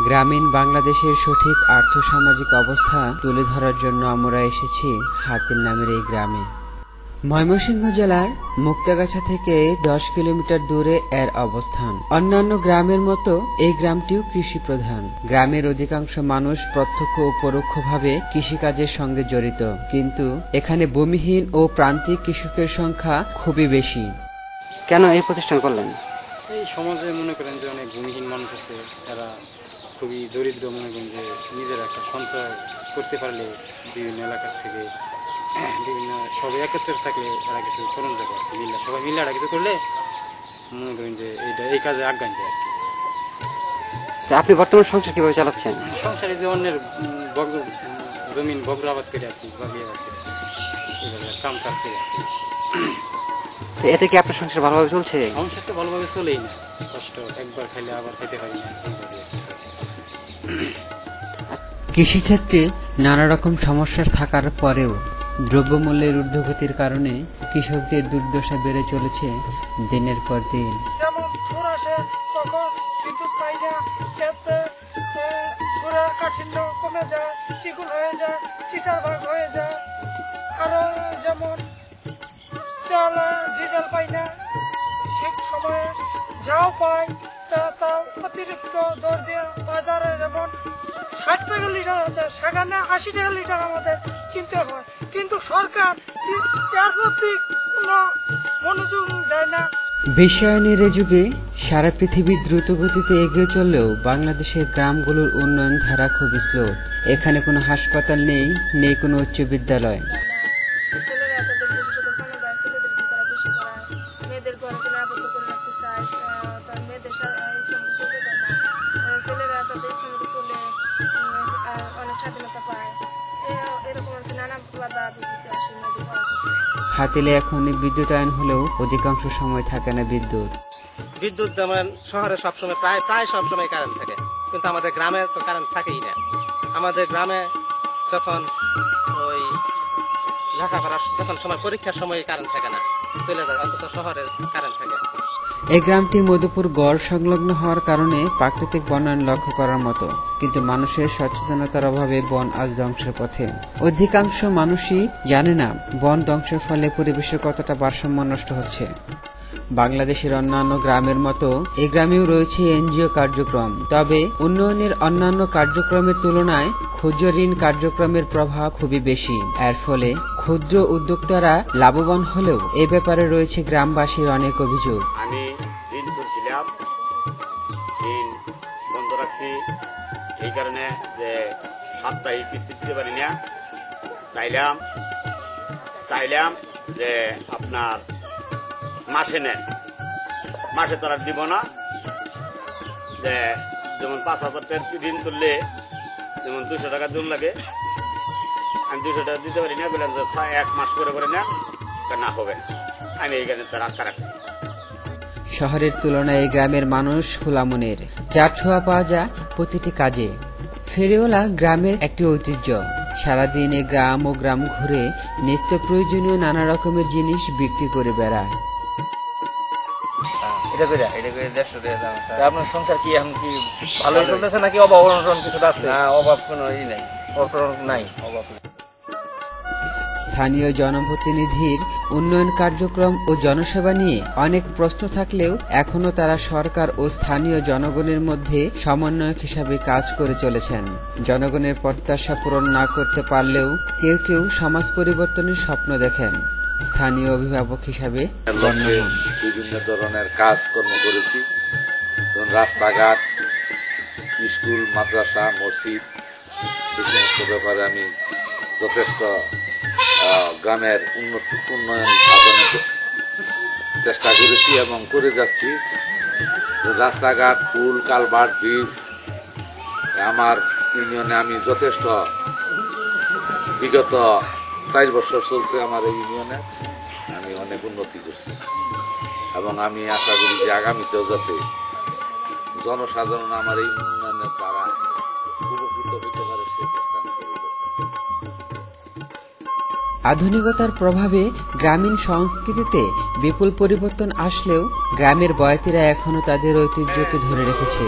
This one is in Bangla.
গ্রামীণ বাংলাদেশের সঠিক আর্থ-সামাজিক অবস্থা তুলে ধরার জন্য আমরা এসেছি হাতিল নামের এই গ্রামে। ময়মনসিংহ জেলার মুক্তাগাছা থেকে 10 কিলোমিটার দূরে এর অবস্থান। অন্যান্য গ্রামের মতো এই গ্রামটিও কৃষি প্রধান। গ্রামের অধিকাংশ মানুষ প্রত্যক্ষ ও পরোক্ষভাবে কৃষিকাজের সঙ্গে জড়িত, কিন্তু এখানে ভূমিহীন ও প্রান্তিক কৃষকের সংখ্যা খুবই বেশি। কেন এই প্রতিষ্ঠান করলেন? এই সমাজে মনে করেন যে অনেক ভূমিহীন মানুষ আছে, তারা খুবই দরিদ্র, মনে করেন যে নিজের একটা সঞ্চয় করতে পারলে বিভিন্ন এলাকার থেকে বিভিন্ন সবাই একত্রে থাকলে এরা কিছু করণ যাবে আর কি, সবাই মিলে এরা কিছু করলে মনে করেন যে এই কাজে আগান যায় আর কি। আপনি বর্তমান সংসার কিভাবে চালাচ্ছেন? সংসারে যে অন্যের জমিন বগর আবাদ করে আর কি, বাগিয়ে আবাদ করে কাম কাজ করে আর কি। এতে কি আপনার সংসার ভালোভাবে চলছে? সংসার তো ভালোভাবে চলেই না, কষ্ট, একবার খাইলে আবার খেতে পারি না। কৃষিক্ষেত্রে নানা রকম সমস্যা থাকার পরেও দ্রব্যমূল্যের ঊর্ধ্বগতির কারণে কৃষকদের দুর্দশা বেড়ে চলেছে দিনের পর দিন। যেমন ঝড় আসে তখন বিদ্যুৎ পাই না, এতে ঝড়ের কাঠিন্য কমে যায়, চিকুন হয়ে যায়, চিটার ভাগ হয়ে যায়। আরো যেমন তেল ডিজেল পাই না, ঠিক সময়ে যাও পাই তা অতিরিক্ত দর দিয়ে বাজারে যেমন 60 টাকা লিটার আছে, সেখানে 80 টাকা লিটার আমাদের কিনতে হয়, কিন্তু সরকার এর প্রতি কোনো মনোযোগ দেয় না। বিশ্বায়নের এ যুগে সারা পৃথিবী দ্রুত গতিতে এগিয়ে চললেও বাংলাদেশের গ্রামগুলোর উন্নয়ন ধারা খুব স্লো। এখানে কোনো হাসপাতাল নেই, নেই কোনো উচ্চ বিদ্যালয়। হাতিলে এখন বিদ্যুতায়ন হলেও অধিকাংশ সময় থাকে না বিদ্যুৎ। বিদ্যুৎ যেমন শহরে সবসময় প্রায় সবসময় কারেন্ট থাকে, কিন্তু আমাদের গ্রামে তো কারেন্ট থাকেই না। আমাদের গ্রামে যখন ওই লেখাপড়ার যখন সময় পরীক্ষার সময় কারেন্ট থাকে না, চলে যায়, অথচ শহরে কারেন্ট থাকে। এই গ্রামটি মধুপুর গড় সংলগ্ন হওয়ার কারণে প্রাকৃতিক বনায়ন লক্ষ্য করার মতো, কিন্তু মানুষের সচেতনতার অভাবে বন আজ ধ্বংসের পথে। অধিকাংশ মানুষই জানে না বন ধ্বংসের ফলে পরিবেশের কতটা ভারসাম্য নষ্ট হচ্ছে। বাংলাদেশের অন্যান্য গ্রামের মতো এই গ্রামেও রয়েছে এনজিও কার্যক্রম, তবে উন্নয়নের অন্যান্য কার্যক্রমের তুলনায় ক্ষুদ্র ঋণ কার্যক্রমের প্রভাব খুবই বেশি। এর ফলে ক্ষুদ্র উদ্যোক্তারা লাভবান হলেও এ ব্যাপারে রয়েছে গ্রামবাসীর অনেক অভিযোগ। আমি ঋণ করছিলাম, ঋণ বন্ধ রাখছি এই কারণে যে সাপ্তাহিক কিস্তি দিতে পারি না। চাইলাম যে আপনার মাসে নেন, মাসে তারা দিব না। যে যেমন 5,000 টাকা ঋণ তুললে যেমন 200 টাকা দিন লাগে, আমি 200 টাকা দিতে পারি না, বললেন যে 1 মাস পরে নেন, না হবে। আমি এইখানে তার আটকা রাখছি। শহরের তুলনায় এই গ্রামের মানুষ খোলা মনের, যার ছোঁয়া পাওয়া যায় প্রতিটি কাজে। ফেরিওয়ালা গ্রামের একটি ঐতিহ্য। সারাদিন এই গ্রাম ও গ্রাম ঘুরে নিত্য প্রয়োজনীয় নানা রকমের জিনিস বিক্রি করে বেড়ায়। আপনার সংসার কি এখন কি ভালোই চলতেছে নাকি অভাব অনটন কিছুটা আছে? না, অভাব কোনো নাই, নাই অভাব। স্থানীয় জনপ্রতিনিধির উন্নয়ন কার্যক্রম ও জনসেবা নিয়ে অনেক প্রশ্ন থাকলেও এখনো তারা সরকার ও স্থানীয় জনগণের মধ্যে সমন্বয়ক হিসাবে কাজ করে চলেছেন। জনগণের প্রত্যাশা পূরণ না করতে পারলেও কেউ কেউ সমাজ পরিবর্তনের স্বপ্ন দেখেন। স্থানীয় অভিভাবক হিসাবে বিভিন্ন ধরনের কাজকর্ম করেছি, রাস্তাঘাট, স্কুল, মাদ্রাসা, মসজিদ, এই সমস্ত ব্যাপারে আমি যথেষ্ট গ্রামের উন্নয়ন সাধনের চেষ্টা করেছি এবং করে যাচ্ছি। রাস্তাঘাট, পুল, কালভার্ট, ব্রিজ আমার ইউনিয়নে আমি যথেষ্ট, বিগত 4 বছর চলছে আমার এই ইউনিয়নে, আমি অনেক উন্নতি করছি এবং আমি আশা করি যে আগামীতেও যাতে জনসাধারণ আমার এই উন্নয়নের দ্বারা উপকৃত হতে পারে সে চেষ্টা আমি করে যাচ্ছি। আধুনিকতার প্রভাবে গ্রামীণ সংস্কৃতিতে বিপুল পরিবর্তন আসলেও গ্রামের বয়াতিরা এখনো তাদের ঐতিহ্যকে ধরে রেখেছে।